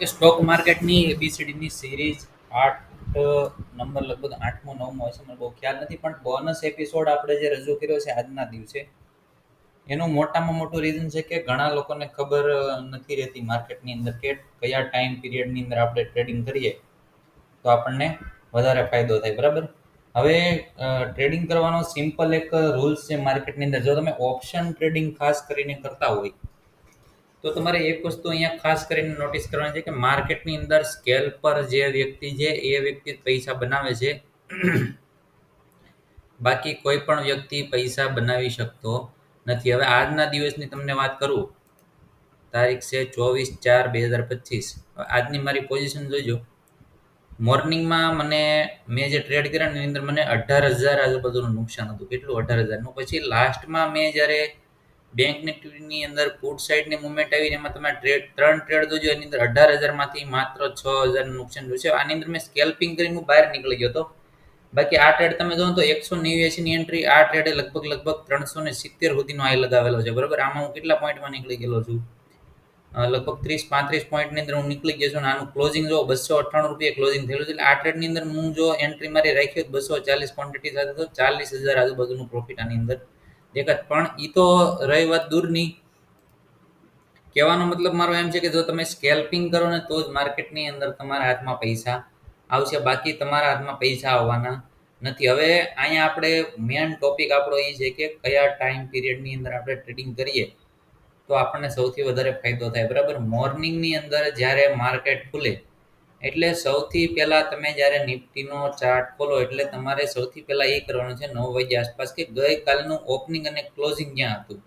કે સ્ટોક માર્કેટની એબીસીડીની series 8 number લગભગ 8મો 9મો હશે, મને બહુ ખ્યાલ નથી, પણ બોનસ એપિસોડ આપણે જે રજૂ કર્યો છે આજના દિવસે, એનું મોટામાં મોટું રીઝન છે કે ઘણા લોકોને ખબર નથી રહેતી માર્કેટની અંદર કે કયા ટાઈમ પીરિયડની અંદર આપણે ટ્રેડિંગ કરીએ તો આપણને વધારે ફાયદો થાય. બરાબર. હવે ટ્રેડિંગ કરવાનો સિમ્પલ એક રૂલ્સ છે માર્કેટની અંદર. જો તમે ઓપ્શન ટ્રેડિંગ ખાસ કરીને કરતા હોય તો તમારે એક વસ્તુ અહીંયા ખાસ કરીને નોટિસ કરવાની છે કે માર્કેટની અંદર સ્કેલ પર જે વ્યક્તિ છે એ વ્યક્તિ પૈસા બનાવે છે, બાકી કોઈ પણ વ્યક્તિ પૈસા બનાવી શકતો નથી. હવે આજના દિવસની તમને વાત કરું, તારીખ છે 24/4/2025. આજની મારી પોઝિશન જોઈજો. મોર્નિંગમાં મેં જે ટ્રેડ કર્યા એની અંદર મને 18,000 આજુબાજુનું નુકસાન હતું. કેટલું? 18,000નું. પછી લાસ્ટમાં મેં જ્યારે બેંક નિફ્ટીની અંદર પુટ સાઇડની મુવમેન્ટ આવી, એમાં તમે ત્રણ ટ્રેડ જોજો, એની અંદર 18,000માંથી માત્ર 6,000નું નુકસાન જોશે. આની અંદર મેં સ્કેલ્પિંગ કરીને બહાર નીકળી ગયો હતો. બાકી આ ટ્રેડ તમે જો તો 189ની એન્ટ્રી, આ ટ્રેડે લગભગ 370 સુધીનો હાઈ લગાવેલો છે. બરાબર. આમાં હું કેટલા પોઈન્ટમાં નીકળી ગયેલો છું? લગભગ 30-35 પોઈન્ટની અંદર હું નીકળી ગયો છું. અને આનું ક્લોઝિંગ જો 298 રૂપિયા ક્લોઝિંગ થયેલું છે. એટલે આ ટ્રેડની અંદર હું જો એન્ટ્રી મારી રાખી 240 ક્વોન્ટિટી સાથે તો 40,000 આજુબાજુનું પ્રોફિટ આની અંદર દેખાત. પણ એ તો રહી વાત દૂરની. કહેવાનો મતલબ મારો એમ છે કે જો તમે સ્કેલ્પિંગ કરો ને તો જ માર્કેટની અંદર તમારા હાથમાં પૈસા આવશે, બાકી તમારા હાથમાં પૈસા આવવાના નથી. હવે અહીંયા આપણે મેન ટોપિક આપણો એ છે કે કયા ટાઈમ પીરિયડની અંદર આપણે ટ્રેડિંગ કરીએ તો આપણને સૌથી વધારે ફાયદો થાય. બરાબર. મોર્નિંગની અંદર જ્યારે માર્કેટ ખુલે એટલે સૌથી પહેલાં તમે જ્યારે નિફ્ટીનો ચાર્ટ ખોલો એટલે તમારે સૌથી પહેલાં એ કરવાનું છે 9 વાગ્યા આસપાસ કે ગઈકાલનું ઓપનિંગ અને ક્લોઝિંગ ક્યાં હતું.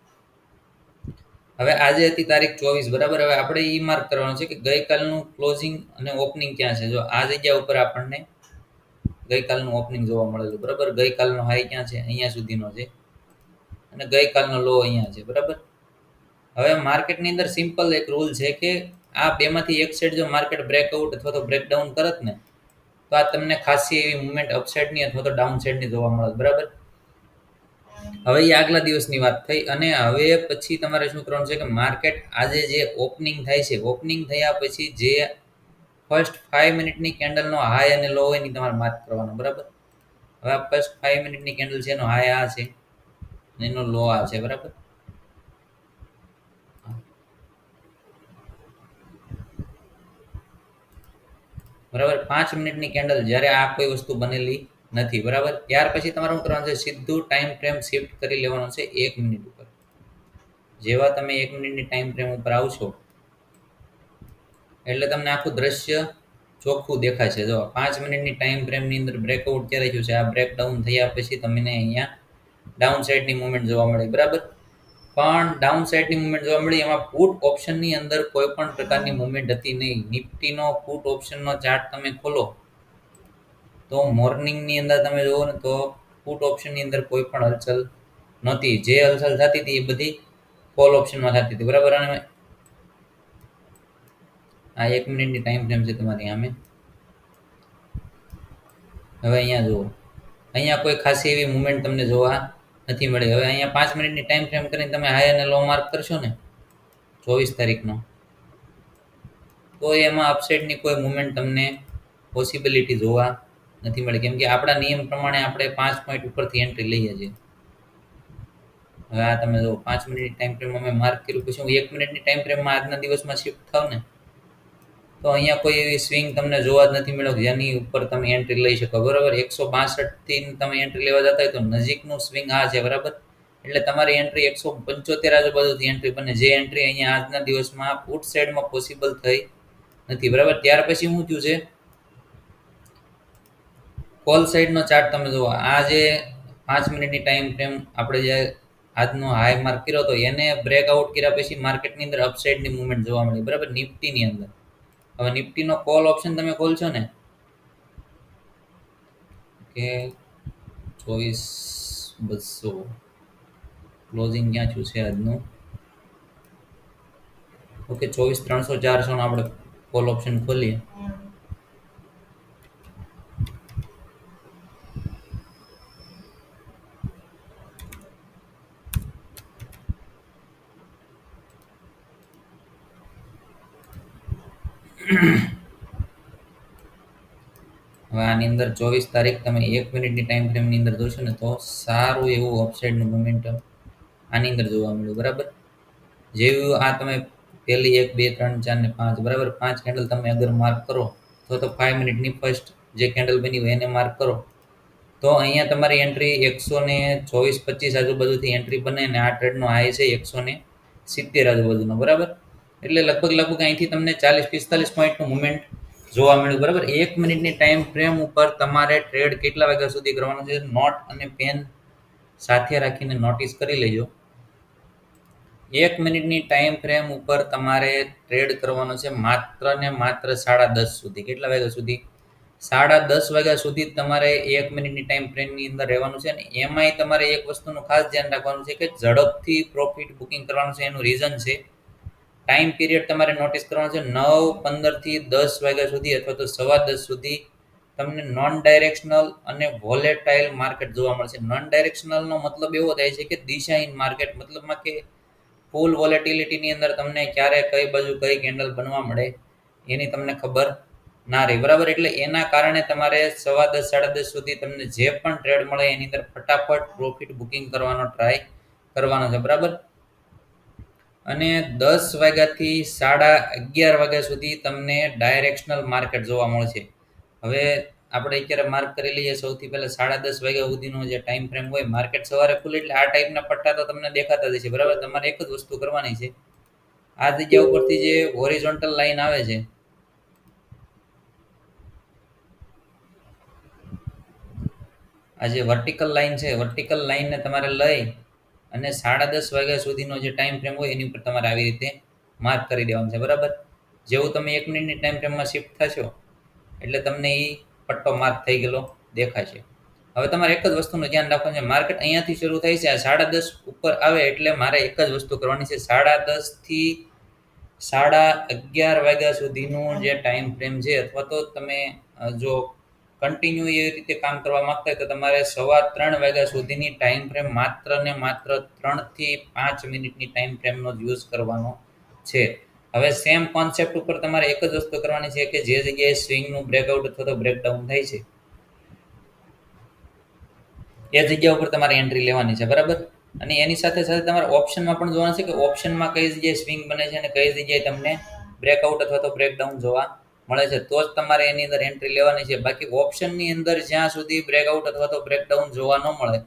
હવે આજે હતી તારીખ 24. બરાબર. હવે આપણે એ માર્ક કરવાનું છે કે ગઈકાલનું ક્લોઝિંગ અને ઓપનિંગ ક્યાં છે. જો આ જગ્યા ઉપર આપણને ગઈકાલનું ઓપનિંગ જોવા મળેલું. બરાબર. ગઈકાલનો હાઈ ક્યાં છે? અહીંયા સુધીનો છે અને ગઈકાલનો લો અહીંયા છે. બરાબર. હવે માર્કેટની અંદર સિમ્પલ એક રૂલ છે કે આ બેમાંથી એક સાઈડ જો માર્કેટ બ્રેકઆઉટ અથવા તો બ્રેકડાઉન કરત ને તો આ તમને ખાસી એવી મુવમેન્ટ અપસાઇડની અથવા તો ડાઉન સાઈડની જોવા મળે. બરાબર. હવે એ આગલા દિવસની વાત થઈ. અને હવે પછી તમારે શું કરવાનું છે કે માર્કેટ આજે જે ઓપનિંગ થાય છે, ઓપનિંગ થયા પછી જે ફર્સ્ટ 5 મિનિટની કેન્ડલનો હાઈ અને લો એની તમારે માર્ક કરવાનો. બરાબર. હવે આ ફર્સ્ટ 5 મિનિટની કેન્ડલ છે, એનો હાઈ આ છે અને એનો લો આ છે. બરાબર. બરાબર. 5 મિનિટની કેન્ડલ જ્યારે આ કોઈ વસ્તુ બનેલી નથી. બરાબર. ત્યાર પછી તમારે શું કરવાનું છે? સીધું ટાઈમ ફ્રેમ શિફ્ટ કરી લેવાનું છે 1 મિનિટ ઉપર. જેવા તમે 1 મિનિટની ટાઈમ ફ્રેમ ઉપર આવશો એટલે તમને આખું દ્રશ્ય ચોખ્ખું દેખાશે. જો 5 મિનિટની ટાઈમ ફ્રેમની અંદર બ્રેકઆઉટ ક્યારે થયું છે? આ બ્રેકડાઉન થયા પછી તમને અહીંયા ડાઉન સાઈડની મુવમેન્ટ જોવા મળી. બરાબર. પણ ડાઉન સાઈડની મુવમેન્ટ જોવા મળી, એમાં પુટ ઓપ્શનની અંદર કોઈ પણ પ્રકારની મુવમેન્ટ હતી નહીં. નિફ્ટીનો પુટ ઓપ્શનનો ચાર્ટ તમે ખોલો તો મોર્નિંગની અંદર તમે જુઓ ને તો પુટ ઓપ્શનની અંદર કોઈ પણ હલચલ નહોતી. જે હલચલ થતી હતી એ બધી કોલ ઓપ્શનમાં થતી હતી. બરાબર. અને આ 1 મિનિટની ટાઈમ ફ્રેમ છે તમારી સામે. હવે અહીંયા જુઓ, અહીંયા કોઈ ખાસી એવી મુવમેન્ટ તમને જોવા નથી મળી. હવે અહીંયા 5 મિનિટની ટાઈમ ફ્રેમ કરીને તમે હાઈ અને લો માર્ક કરશો ને 24 તારીખનો, તો એમાં અપસાઇડની કોઈ મુવમેન્ટ તમને પોસિબિલિટી જોવા નથી મળી. કેમ કે આપણા નિયમ પ્રમાણે આપણે 5 પોઈન્ટ ઉપરથી એન્ટ્રી લઈએ છીએ. હવે આ તમે જો 5 મિનિટની ટાઈમ ફ્રેમમાં મેં માર્ક કર્યું, પછી હું 1 મિનિટની ટાઈમ ફ્રેમમાં આજના દિવસમાં શિફ્ટ થાવ ને તો અહીંયા કોઈ એવી સ્વિંગ તમને જોવા જ નથી મળ્યો જેની ઉપર તમે એન્ટ્રી લઈ શકો. બરાબર. 162થી તમે એન્ટ્રી લેવા જતા હોય તો નજીકનું સ્વિંગ આ છે. બરાબર. એટલે તમારી એન્ટ્રી 175 આજુબાજુથી એન્ટ્રી બને, જે એન્ટ્રી અહીંયા આજના દિવસમાં પુટ સાઈડમાં પોસિબલ થઈ નથી. બરાબર. ત્યાર પછી શું થયું છે? કોલ સાઈડનો ચાર્ટ તમે જુઓ. આ જે 5 મિનિટની ટાઈમ ફ્રેમ આપણે જે આજનો હાઈ માર્ક કર્યો હતો એને બ્રેકઆઉટ કર્યા પછી માર્કેટની અંદર અપસાઇડની મુવમેન્ટ જોવા મળી. બરાબર. નિફ્ટીની અંદર હવે નિફ્ટીનો કોલ ઓપ્શન તમે ખોલશો ને કે 24,200 ક્લોઝિંગ ક્યાં થયું છે આજનું? ઓકે, 24,300-400 નો આપણે કોલ ઓપ્શન ખોલીએ. હવે આની અંદર 24 તારીખ તમે 1 મિનિટની ટાઈમ ફ્રેમની અંદર જોશો ને તો સારું એવું અપસાઇડનું મોમેન્ટમ આની અંદર જોવા મળ્યું, બરાબર. જેવું આ તમે પહેલી 1, 2, 3, 4 ને 5, બરાબર, 5 કેન્ડલ તમે અગર માર્ક કરો તો 5 મિનિટની ફર્સ્ટ જે કેન્ડલ બની હોય એને માર્ક કરો તો અહીંયા તમારી એન્ટ્રી 124-25 આજુબાજુથી એન્ટ્રી બને અને આ ટ્રેડનો હાઈ છે 170 આજુબાજુનો, બરાબર. એટલે લગભગ અહીંથી તમને 40-45 પોઈન્ટનું મુવમેન્ટ જોવા મળ્યું, બરાબર. 1 મિનિટની ટાઈમ ફ્રેમ ઉપર તમારે ટ્રેડ કેટલા વાગ્યા સુધી કરવાનો છે નોટ અને પેન સાથે રાખીને નોટિસ કરી લેજો. 1 મિનિટની ટાઈમ ફ્રેમ ઉપર તમારે ટ્રેડ કરવાનો છે માત્ર ને માત્ર 10:30 સુધી. કેટલા વાગ્યા સુધી? 10:30 વાગ્યા સુધી તમારે 1 મિનિટની ટાઈમ ફ્રેમની અંદર રહેવાનું છે. અને એમાંય તમારે એક વસ્તુનું ખાસ ધ્યાન રાખવાનું છે કે ઝડપથી પ્રોફિટ બુકિંગ કરવાનું છે. એનું રીઝન છે ટાઈમ પીરિયડ તમારે નોટિસ કરવાનો છે 9:15 થી 10 વાગ્યા સુધી અથવા તો 10:15 સુધી તમને નોન ડાયરેક્શનલ અને વોલેટાઇલ માર્કેટ જોવા મળશે. નોન ડાયરેક્શનલનો મતલબ એવો થાય છે કે દિશાહીન માર્કેટ, મતલબમાં કે ફૂલ વોલેટિલિટીની અંદર તમને ક્યારે કઈ બાજુ કઈ કેન્ડલ બનવા મળે એની તમને ખબર ના રહે, બરાબર. એટલે એના કારણે તમારે 10:15 10:30 સુધી તમને જે પણ ટ્રેડ મળે એની અંદર ફટાફટ પ્રોફિટ બુકિંગ કરવાનો ટ્રાય કરવાનો છે, બરાબર. અને 10 વાગ્યાથી 11:30 વાગ્યા સુધી તમને ડાયરેક્શનલ માર્કેટ જોવા મળશે. હવે આપણે અત્યારે માર્ક કરી લઈએ સૌથી પહેલા 10:30 વાગ્યા સુધીનો જે ટાઈમ ફ્રેમ હોય, માર્કેટ સવારે ખુલે એટલે આ ટાઈપના પટ્ટા તો તમને દેખાતા જ છે, બરાબર. તમારે એક જ વસ્તુ કરવાની છે, આ જગ્યા ઉપરથી જે હોરિઝોન્ટલ લાઈન આવે છે, આ જે વર્ટિકલ લાઈન છે, વર્ટિકલ લાઈનને તમારે લઈ અને 10:30 વાગ્યા સુધીનો જે ટાઈમ ફ્રેમ હોય એની ઉપર તમારે આવી રીતે માર્ક કરી દેવાનું છે, બરાબર. જેવું તમે 1 મિનિટની ટાઈમ ફ્રેમમાં શિફ્ટ થશો એટલે તમને એ પટ્ટો માર્ક થઈ ગયેલો દેખાશે. હવે તમારે એક જ વસ્તુનું ધ્યાન રાખવાનું છે, માર્કેટ અહીંયાથી શરૂ થાય છે, આ 10:30 ઉપર આવે એટલે મારે એક જ વસ્તુ કરવાની છે, 10:30 થી 11:30 વાગ્યા સુધીનું જે ટાઈમ ફ્રેમ છે, અથવા તો તમે જો કન્ટિન્યુ એ રીતે કામ કરવા માંગતા હોય તો તમારે 3:15 વાગ્યા સુધીની ટાઈમ ફ્રેમ માત્ર ને માત્ર 3 થી 5 મિનિટની ટાઈમ ફ્રેમનો જ યુઝ કરવાનો છે. હવે સેમ કોન્સેપ્ટ ઉપર તમારે એક જ વસ્તુ કરવાની છે કે જે જગ્યાએ સ્વિંગનું બ્રેકઆઉટ અથવા તો બ્રેકડાઉન થાય છે એ જગ્યા ઉપર તમારે એન્ટ્રી લેવાની છે, બરાબર. અને એની સાથે સાથે તમારે ઓપ્શનમાં પણ જોવાનું છે કે ઓપ્શનમાં કઈ જગ્યાએ સ્વિંગ બને છે અને કઈ જગ્યાએ તમને બ્રેકઆઉટ અથવા તો બ્રેકડાઉન જોવા મળે છે, તો જ તમારે એની અંદર એન્ટ્રી લેવાની છે. બાકી ઓપ્શનની અંદર જ્યાં સુધી બ્રેકઆઉટ અથવા તો બ્રેકડાઉન જોવા ન મળે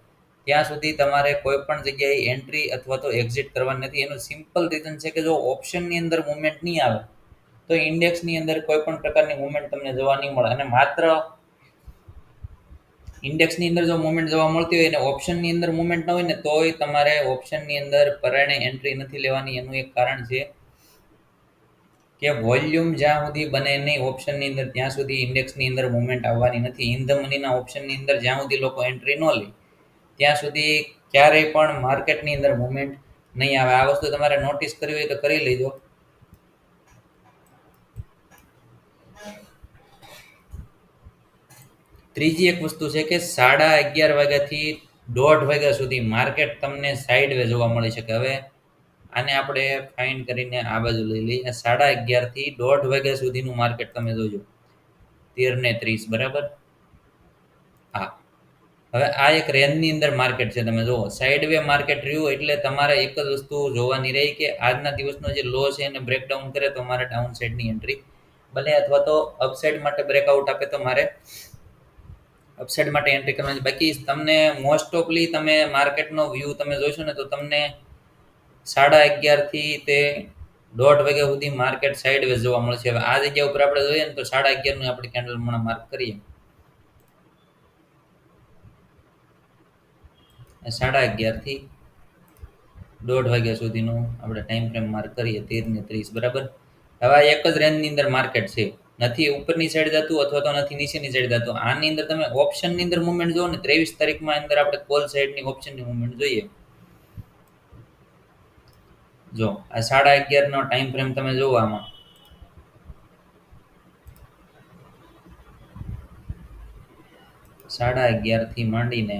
ત્યાં સુધી તમારે કોઈ પણ જગ્યાએ એન્ટ્રી અથવા તો એક્ઝિટ કરવાની નથી. એનું સિમ્પલ રીઝન છે કે જો ઓપ્શનની અંદર મુવમેન્ટ નહીં આવે તો ઇન્ડેક્સની અંદર કોઈ પણ પ્રકારની મુવમેન્ટ તમને જોવા નહીં મળે. અને માત્ર ઇન્ડેક્સની અંદર જો મુવમેન્ટ જોવા મળતી હોય અને ઓપ્શનની અંદર મુવમેન્ટ ન હોય ને તોય તમારે ઓપ્શનની અંદર પરાયણે એન્ટ્રી નથી લેવાની. એનું એક કારણ છે કે વોલ્યુમ જ્યાં સુધી બને નહીં ઓપ્શનની અંદર ત્યાં સુધી ઇન્ડેક્સની અંદર મુવમેન્ટ આવવાની નથી. ઇન ધ મનીના ઓપ્શનની અંદર જ્યાં સુધી લોકો એન્ટ્રી ન લે ત્યાં સુધી ક્યારેય પણ માર્કેટની અંદર મુવમેન્ટ નહીં આવે. આ વસ્તુ તમારે નોટિસ કરવી હોય તો કરી લેજો. ત્રીજી એક વસ્તુ છે કે 11:30 વાગ્યાથી 1:30 વાગ્યા સુધી માર્કેટ તમને સાઇડવે જોવા મળી શકે. હવે આને આપણે ફાઇન કરીને આ બાજુ લઈ લઈએ. 11:30 થી 1:30 વાગ્યા સુધીનું માર્કેટ તમે જોજો 13:30, બરાબર. હા, હવે આ એક રેન્જની અંદર માર્કેટ છે, તમે જુઓ સાઇડવે માર્કેટ રહ્યું એટલે તમારે એક જ વસ્તુ જોવાની રહી કે આજના દિવસનો જે લો છે એને બ્રેકડાઉન કરે તો મારે ડાઉન સાઇડની એન્ટ્રી બને અથવા તો અપસાઇડ માટે બ્રેકઆઉટ આપે તો મારે અપસાઇડ માટે એન્ટ્રી કરવાની. બાકી તમને મોસ્ટ ઓફલી તમે માર્કેટનો વ્યૂ તમે જોશો ને તો તમને 11:30 થી તે 1:30 વાગ્યા સુધી માર્કેટ સાઇડવેઝ જોવા મળશે. હવે આ જગ્યા ઉપર આપણે જોઈએ ને તો 11:30 નું આપણે કેન્ડલ હમણાં માર્ક કરીએ. 11:30 થી 1:30 વાગ્યા સુધીનું આપણે ટાઈમ ફ્રેમ માર્ક કરીએ 13:30, બરાબર. હવે આ એક જ રેન્જની અંદર માર્કેટ છે, નથી ઉપરની સાઈડ જતું અથવા તો નથી નીચેની સાઈડ જતું. આની અંદર તમે ઓપ્શનની અંદર મુવમેન્ટ જુઓ ને 23 તારીખમાં અંદર આપણે કોલ સાઈડની ઓપ્શનની મુવમેન્ટ જોઈએ. જો આ 11:30 નો ટાઈમ ફ્રેમ તમે જોવો આમાં 11:30 થી માંડીને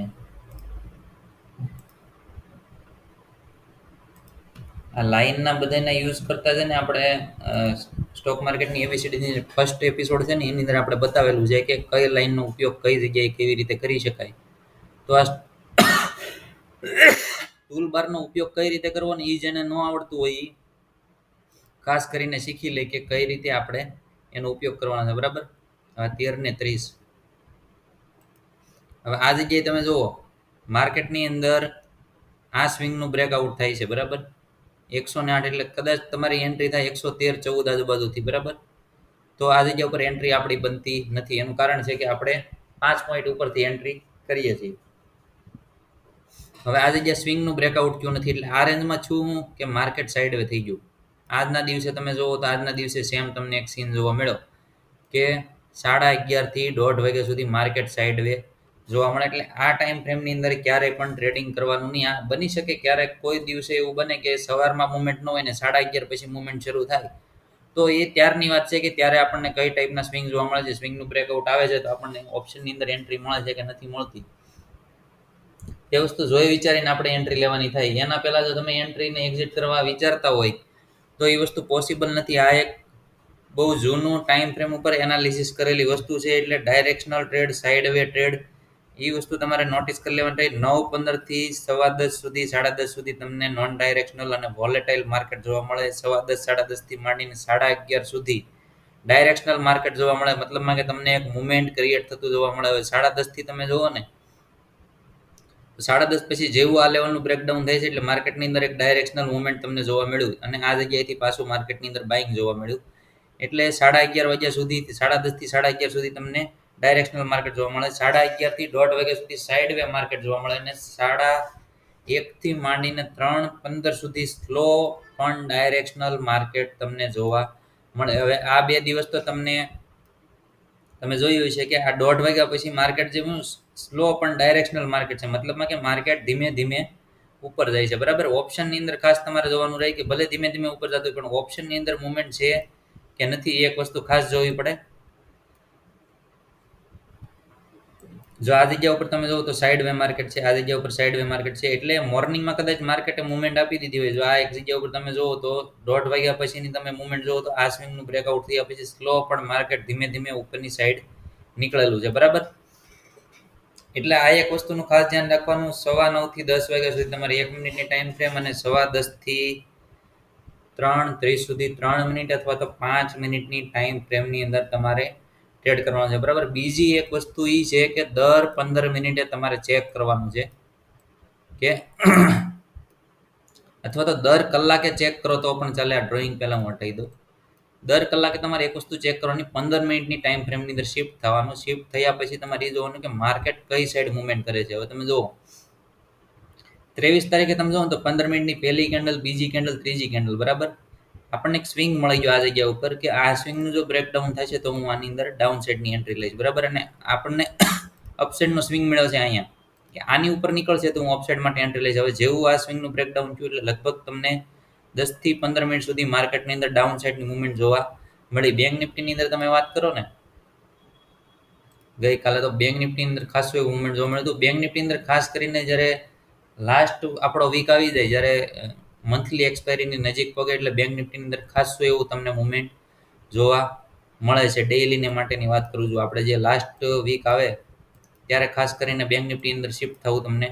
આ લાઈનના બધાના યુઝ કરતા છે ને આપણે સ્ટોક માર્કેટની એબીસીડીની ફર્સ્ટ એપિસોડ છે ને એની અંદર આપણે બતાવેલું છે કે કઈ લાઈનનો ઉપયોગ કઈ જગ્યાએ કેવી રીતે કરી શકાય. તો આ ટૂલ બારનો ઉપયોગ કઈ રીતે કરવો ને એ જેને ન આવડતું હોય એ ખાસ કરીને શીખી લે કે કઈ રીતે આપણે એનો ઉપયોગ કરવાનો છે. બરાબર. હવે 13 ને 30. હવે આ જગ્યાએ તમે જુઓ માર્કેટની અંદર આ સ્વિંગનું બ્રેકઆઉટ થાય છે. બરાબર. 108 એટલે કદાચ તમારી એન્ટ્રી થાય 113 14 આજુબાજુથી. બરાબર. તો આ જગ્યા ઉપર એન્ટ્રી આપણી બનતી નથી. એનું કારણ છે કે આપણે 5 પોઈન્ટ ઉપરથી એન્ટ્રી કરીએ છીએ. હવે આ જગ્યા સ્વિંગનું બ્રેકઆઉટ થયું નથી એટલે આ રેન્જમાં છું હું કે માર્કેટ સાઇડવે થઈ ગયું. આજના દિવસે તમે જુઓ તો આજના દિવસે સેમ તમને એક સીન જોવા મળ્યો કે 11:30 થી 1:30 વાગ્યા સુધી માર્કેટ સાઇડવે જોવા મળે. એટલે આ ટાઈમ ફ્રેમની અંદર ક્યારેય પણ ટ્રેડિંગ કરવાનું નહીં. આ બની શકે ક્યારેક કોઈ દિવસે એવું બને કે સવારમાં મુવમેન્ટ ન હોય ને 11:30 પછી મુવમેન્ટ શરૂ થાય, તો એ ત્યારની વાત છે કે ત્યારે આપણને કઈ ટાઈપના સ્વિંગ જોવા મળે છે. સ્વિંગનું બ્રેકઆઉટ આવે છે તો આપણને ઓપ્શનની અંદર એન્ટ્રી મળે છે કે નથી મળતી, એ વસ્તુ જોઈ વિચારીને આપણે એન્ટ્રી લેવાની થાય. એના પહેલા જો તમે એન્ટ્રીને એક્ઝિટ કરવા વિચારતા હોય તો એ વસ્તુ પોસિબલ નથી. આ એક બહુ જૂનું ટાઈમ ફ્રેમ ઉપર એનાલિસિસ કરેલી વસ્તુ છે. એટલે ડાયરેક્શનલ ટ્રેડ, સાઇડવે ટ્રેડ, એ વસ્તુ તમારે નોટિસ કરી લેવાની થાય. 9:15 થી 10:15 સુધી 10:30 સુધી તમને નોન ડાયરેક્શનલ અને વોલેટાઇલ માર્કેટ જોવા મળે. 10:15 10:30 થી માંડીને 11:30 સુધી ડાયરેક્શનલ માર્કેટ જોવા મળે. મતલબમાં કે તમને એક મુવમેન્ટ ક્રિએટ થતું જોવા મળે. હવે 10:30 થી તમે જુઓ ને 10:30 પછી જેવું આ લેવલનું બ્રેકડાઉન થાય છે એટલે માર્કેટની અંદર એક ડાયરેક્શનલ મુવમેન્ટ તમને જોવા મળ્યું અને આ જગ્યાએથી પાછું માર્કેટની અંદર બાઇંગ જોવા મળ્યું. એટલે 11:30 વાગ્યા સુધી 10:30 થી 11:30 સુધી તમને ડાયરેક્શનલ માર્કેટ જોવા મળે. 11:30 થી 1:30 વાગ્યા સુધી સાઇડવે માર્કેટ જોવા મળે અને 1:30 થી માંડીને 3:15 સુધી સ્લો પણ ડાયરેક્શનલ માર્કેટ તમને જોવા મળે. હવે આ 2 દિવસ તો તમે જોયું છે કે આ 1:30 વાગ્યા પછી માર્કેટ જે સ્લો પણ ડાયરેક્શનલ માર્કેટ છે. મતલબમાં કે માર્કેટ ધીમે ધીમે ઉપર જાય છે. બરાબર. ઓપ્શનની અંદર ખાસ તમારે જોવાનું રહે કે ભલે ધીમે ધીમે ઉપર જતું પણ ઓપ્શનની અંદર મુવમેન્ટ છે કે નથી એ એક વસ્તુ ખાસ જોવી પડે. જો આ જગ્યા ઉપર તમે જુઓ તો સાઇડવે માર્કેટ છે, આ જગ્યા ઉપર સાઇડવે માર્કેટ છે. એટલે મોર્નિંગમાં કદાચ માર્કેટે મુવમેન્ટ આપી દીધી હોય. જો આ એક જગ્યા ઉપર તમે જુઓ તો 1:30 વાગ્યા પછીની તમે મુવમેન્ટ જુઓ તો આ સ્વિંગનું બ્રેકઆઉટ થયા પછી સ્લો પણ માર્કેટ ધીમે ધીમે ઉપરની સાઈડ નીકળેલું છે. બરાબર. એટલે આ એક વસ્તુનું ખાસ ધ્યાન રાખવાનું. 9:15 થી 10 વાગ્યા સુધી તમારે 1 મિનિટની ટાઈમ ફ્રેમ અને 10:15 થી 3:30 સુધી 3 મિનિટ અથવા તો 5 મિનિટની ટાઈમ ફ્રેમની અંદર તમારે ટ્રેડ કરવાનો છે. બરાબર. બીજી એક વસ્તુ એ છે કે દર 15 મિનિટે તમારે ચેક કરવાનું છે કે અથવા તો દર કલાકે ચેક કરો તો પણ ચાલે. આ ડ્રોઈંગ પહેલા હું હટાવી દઉં. દર કલાકે તમારે એક વસ્તુ ચેક કરવાની. 15 મિનિટની ટાઈમ ફ્રેમની અંદર શિફ્ટ થવાનું. શિફ્ટ થયા પછી તમારે એ જોવાનું કે માર્કેટ કઈ સાઈડ મુવમેન્ટ કરે છે. હવે તમે જુઓ 23 તારીખે તમે જુઓ તો 15 મિનિટની પહેલી કેન્ડલ, બીજી કેન્ડલ, ત્રીજી કેન્ડલ. બરાબર. આપણને એક સ્વિંગ મળી ગયો આ જગ્યા ઉપર કે આ સ્વિંગનું જો બ્રેકડાઉન થાય છે તો હું આની અંદર ડાઉન સાઈડની એન્ટ્રી લઈશ. બરાબર. અને આપણને અપસાઇડનો સ્વિંગ મળ્યો છે અહીંયા કે આની ઉપર નીકળશે તો હું અપસાઇડ માટે એન્ટ્રી લઈશ. હવે જેવું આ સ્વિંગનું બ્રેકડાઉન થયું એટલે લગભગ તમને 10 થી 15 મિનિટ સુધી માર્કેટની અંદર ડાઉન સાઈડની મુવમેન્ટ જોવા મળી. બેંક નિફ્ટીની અંદર તમે વાત કરો ને, ગઈકાલે તો બેંક નિફ્ટીની અંદર ખાસું એવું મુવમેન્ટ જોવા મળ્યું હતું. બેંક નિફ્ટીની અંદર ખાસ કરીને જ્યારે લાસ્ટ આપણો વીક આવી જાય, જ્યારે મંથલી એક્સપાયરીની નજીક પગે એટલે બેંક નિફ્ટીની અંદર ખાસું એવું તમને મુવમેન્ટ જોવા મળે છે. ડેઇલીને માટેની વાત કરું છું. આપણે જે લાસ્ટ વીક આવે ત્યારે ખાસ કરીને બેંક નિફ્ટીની અંદર શિફ્ટ થવું તમને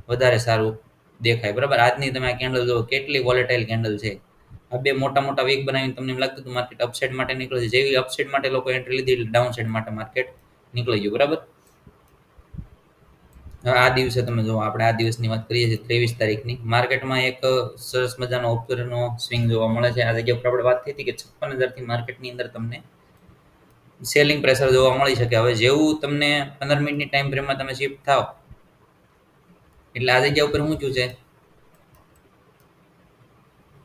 વધારે સારું દેખાય. બરાબર. આજની તમે આ કેન્ડલ જુઓ કેટલી વોલેટાઇલ કેન્ડલ છે. આ 2 મોટા મોટા વીક બનાવીને તમને એમ લાગતું હતું માર્કેટ અપસાઇડ માટે નીકળે છે. જેવી અપસાઇડ માટે લોકો એન્ટ્રી લીધી એટલે ડાઉન સાઈડ માટે માર્કેટ નીકળી ગયું. બરાબર. હવે આ દિવસે તમે જુઓ, આપણે આ દિવસની વાત કરીએ છીએ 23 તારીખની. માર્કેટમાં એક સરસ મજાનો ઓપ્શનનો સ્વિંગ જોવા મળે છે. આ જગ્યા ઉપર આપણે વાત થઈ હતી કે 56,000 થી માર્કેટની અંદર તમને સેલિંગ પ્રેશર જોવા મળી શકે. હવે જેવું તમને 15 મિનિટની ટાઈમ ફ્રેમમાં તમે શિફ્ટ થાવ એટલે આ જગ્યા ઉપર શું થયું છે,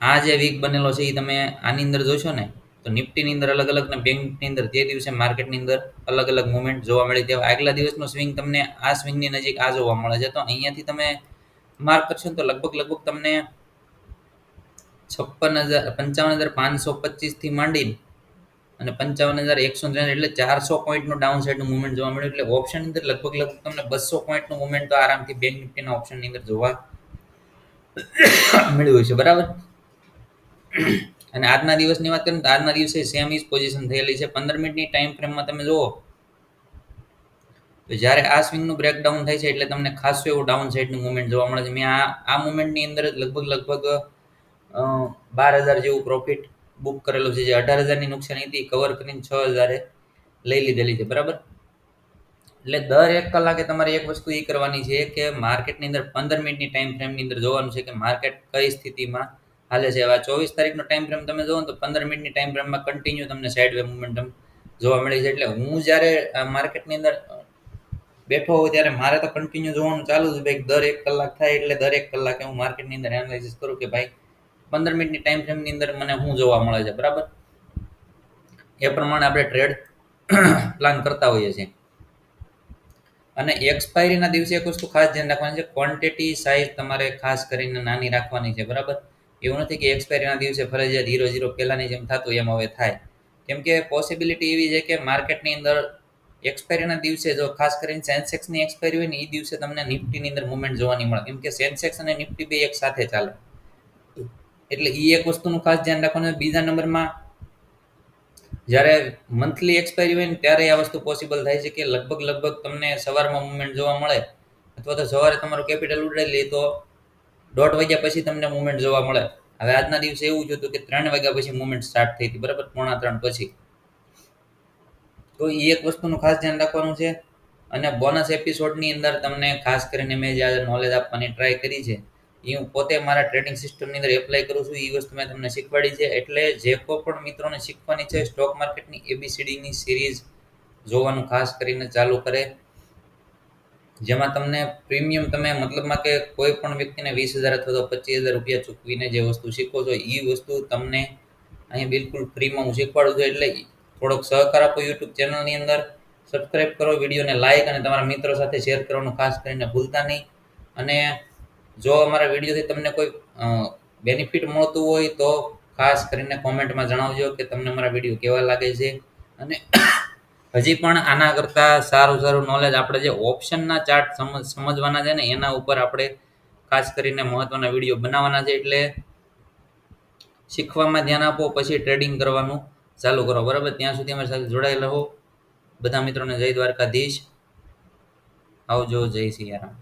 આ જે વીક બનેલો છે એ તમે આની અંદર જોશો ને તો નિફ્ટીની અંદર અલગ અલગ ને બેંકની અંદર તે દિવસે માર્કેટની અંદર અલગ અલગ મુવમેન્ટ જોવા મળી. તેવા આગલા દિવસનો સ્વિંગ તમને આ સ્વિંગની નજીક આ જોવા મળે છે. તો અહીંયાથી તમે માર્ક કરશો ને તો લગભગ તમને 55,525 થી માંડીને અને 55,193 એટલે 400 પોઈન્ટનું ડાઉન સાઈડનું મુવમેન્ટ જોવા મળ્યું. એટલે ઓપ્શનની અંદર લગભગ તમને 200 પોઈન્ટનું મુવમેન્ટ તો આરામથી બેંક નિફ્ટીના ઓપ્શનની અંદર જોવા મળ્યું છે. બરાબર. અને આજના દિવસની વાત કરીએ તો આજના દિવસે સેમ ઇઝ પોઝિશન થયેલી છે. 15 મિનિટની ટાઈમ ફ્રેમમાં તમે જુઓ તો જ્યારે આ સ્વિંગનું બ્રેકડાઉન થાય છે એટલે તમને ખાસું એવું ડાઉન સાઈડનું મુવમેન્ટ જોવા મળે છે. મેં આ મુવમેન્ટની અંદર લગભગ 12,000 જેવું પ્રોફિટ બુક કરેલું છે. જે 18,000ની નુકસાની હતી કવર કરીને 6,000 લઈ લીધેલી છે. બરાબર, એટલે દર 1 કલાકે તમારે એક વસ્તુ એ કરવાની છે કે માર્કેટની અંદર 15 મિનિટની ટાઈમ ફ્રેમની અંદર જોવાનું છે કે માર્કેટ કઈ સ્થિતિમાં હાલે છે. હવે 24 તારીખનો ટાઈમ ફ્રેમ તમે જોવો તો 15 મિનિટની ટાઈમ ફ્રેમમાં કન્ટિન્યુ તમને સાઇડ વે મોમેન્ટમ જોવા મળે છે. એટલે હું જ્યારે માર્કેટની અંદર બેઠો હોઉં ત્યારે મારે તો કન્ટિન્યુ જોવાનું ચાલુ જ ભાઈ. દર 1 કલાક થાય એટલે દર 1 કલાકે હું માર્કેટની અંદર એનાલિસિસ કરું કે ભાઈ 15 મિનિટની ટાઈમ ફ્રેમની અંદર મને શું જોવા મળે છે. બરાબર, એ પ્રમાણે આપણે ટ્રેડ પ્લાન કરતા હોઈએ છીએ. અને એક્સપાયરીના દિવસે એક વસ્તુ ખાસ ધ્યાન રાખવાની છે, ક્વોન્ટિટી સાઇઝ તમારે ખાસ કરીને નાની રાખવાની છે. બરાબર, એવું નથી કે એક્સપાયરીના દિવસે ફરજિયાત 0-0 પહેલાની જેમ થતું એમ હવે થાય. કેમ કે પોસિબિલિટી એવી છે કે માર્કેટની અંદર એક્સપાયરીના દિવસે જો ખાસ કરીને સેન્સેક્સની એક્સપાયરી હોય ને એ દિવસે તમને નિફ્ટીની અંદર મુવમેન્ટ જોવાની મળે. કેમ કે સેન્સેક્સ અને નિફ્ટી બે એક સાથે ચાલે, એટલે એ એક વસ્તુનું ખાસ ધ્યાન રાખવાનું. બીજા નંબરમાં જ્યારે મંથલી એક્સપાયરી હોય ને ત્યારે આ વસ્તુ પોસિબલ થાય છે કે લગભગ તમને સવારમાં મુવમેન્ટ જોવા મળે, અથવા તો સવારે તમારું કેપિટલ ઉડાડી લે તો 1:30 વાગ્યા પછી તમને મુવમેન્ટ જોવા મળે. હવે આજના દિવસે એવું જ હતું કે 3 વાગ્યા પછી મુવમેન્ટ સ્ટાર્ટ થઈ હતી. બરાબર, 2:45 પછી. તો એ એક વસ્તુનું ખાસ ધ્યાન રાખવાનું છે. અને બોનસ એપિસોડની અંદર તમને ખાસ કરીને મેં જે નોલેજ આપવાની ટ્રાય કરી છે એ હું પોતે મારા ટ્રેડિંગ સિસ્ટમની અંદર એપ્લાય કરું છું. એ વસ્તુ મેં તમને શીખવાડી છે. એટલે જે કોઈ પણ મિત્રોને શીખવાની છે સ્ટોક માર્કેટની ABCDની સિરીઝ જોવાનું ખાસ કરીને ચાલુ કરે, જેમાં તમને પ્રીમિયમ તમે મતલબમાં કે કોઈ પણ વ્યક્તિને 20,000 અથવા તો 25,000 રૂપિયા ચૂકવીને જે વસ્તુ શીખો છો એ વસ્તુ તમને અહીં બિલકુલ ફ્રીમાં હું શીખવાડું છું. એટલે થોડોક સહકાર આપો. યુટ્યુબ ચેનલની અંદર સબસ્ક્રાઈબ કરો, વિડીયોને લાઇક અને તમારા મિત્રો સાથે શેર કરવાનું ખાસ કરીને ભૂલતા નહીં. અને જો અમારા વિડીયોથી તમને કોઈ બેનિફિટ મળતું હોય તો ખાસ કરીને કોમેન્ટમાં જણાવજો કે તમને અમારા વિડીયો કેવા લાગે છે. અને હજી પણ આના કરતાં સારું નોલેજ આપણે જે ઓપ્શનના ચાર્ટ સમજવાના છે ને એના ઉપર આપણે ખાસ કરીને મહત્ત્વના વિડીયો બનાવવાના છે. એટલે શીખવામાં ધ્યાન આપો, પછી ટ્રેડિંગ કરવાનું ચાલુ કરો. બરાબર, ત્યાં સુધી અમારી સાથે જોડાયેલા રહો. બધા મિત્રોને જય દ્વારકાધીશ. આવજો, જય સિયારામ.